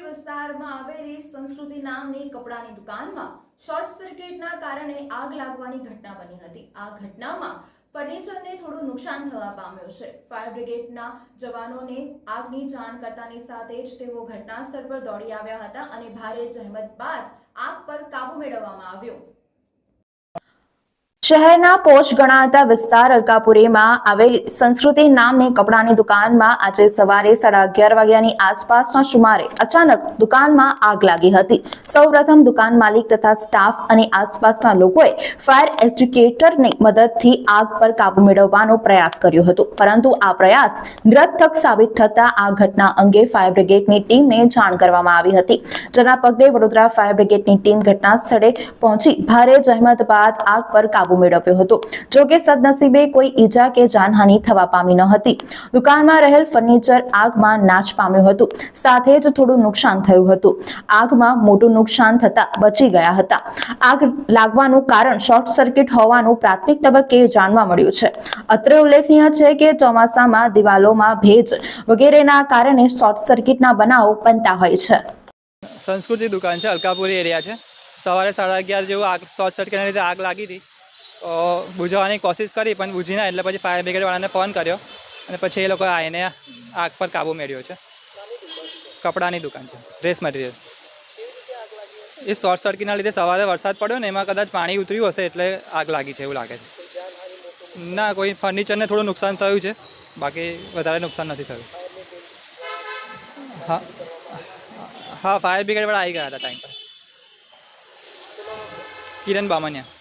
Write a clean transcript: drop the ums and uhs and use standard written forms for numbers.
વિસ્તારમાં આવેલી સંસ્કૃતિ નામની કપડાની દુકાનમાં શોર્ટ સર્કિટના કારણે આગ લાગવાની ઘટના બની હતી। આ ઘટનામાં ફર્નિચરને થોડું નુકસાન થવા પામ્યું છે। ફાયર બ્રિગેડના જવાનોને આગની જાણ કરતાની સાથે જ તેઓ ઘટનાસ્થળ પર દોડી આવ્યા હતા અને ભારે જહેમત બાદ આગ પર કાબુ મેળવવામાં આવ્યો। શહેરના પોશ ગણાતા વિસ્તાર અલકાપુરીમાં આવેલી સંસ્કૃતિ નામની કપડાની દુકાનમાં આજે સવારે 11:30 વાગ્યાની આસપાસના સુમારે અચાનક દુકાનમાં આગ લાગી હતી। સૌપ્રથમ દુકાન માલિક તથા સ્ટાફ અને આસપાસના લોકોએ ફાયર એક્સ્ટિંગ્વિશરની મદદથી આગ પર કાબુ મેળવવાનો પ્રયાસ કર્યો હતો, પરંતુ આ પ્રયાસ નિરર્થક સાબિત થતા આ ઘટના અંગે ફાયર બ્રિગેડની ટીમને જાણ કરવામાં આવી હતી, જેના પગલે વડોદરા ફાયર બ્રિગેડની ટીમ ઘટના સ્થળે પહોંચી ભારે જહેમત બાદ આગ પર કાબુ મેળવ્યો હતો। જો કે સદનસીબે કોઈ ઈજા કે જાનહાનિ થવા પામી ન હતી। દુકાનમાં રહેલ ફર્નિચર આગમાં નાશ પામ્યું હતું, સાથે જ થોડું નુકસાન થયું હતું। આગમાં મોટું નુકસાન થતા બચી ગયા હતા। આગ લાગવાનું કારણ શોર્ટ સર્કિટ હોવાનું પ્રાથમિક તબક્કે જાણવા મળ્યું છે। અત્રે ઉલ્લેખનીય છે કે ચોમાસામાં દિવાલોમાં ભેજ વગેરેના કારણે શોર્ટ સર્કિટના બનાવો બનતા હોય છે। संस्कृति दुकान है, अलकापुरी एरिया है। सवारे 11:30 જેવું આગ શોર્ટ સર્કિટના લીધે આગ લાગી હતી। બુઝાવવાની કોશિશ કરી પણ બુઝી ના, એટલે પછી ફાયર બ્રિગેડવાળાને ફોન કર્યો અને પછી એ લોકોએ આવીને આગ પર કાબુ મેળવ્યો છે। કપડાની દુકાન છે, ડ્રેસ મટીરિયલ। એ શોર્ટ સર્કિટના લીધે સવારે વરસાદ પડ્યો ને એમાં કદાચ પાણી ઉતર્યું હશે એટલે આગ લાગી છે એવું લાગે છે। ના, કોઈ ફર્નિચરને થોડું નુકસાન થયું છે, બાકી વધારે નુકસાન નથી થયું। હા હા, ફાયર બ્રિગેડવાળા આવી ગયા હતા ટાઈમ પર। કિરણ બામણિયા।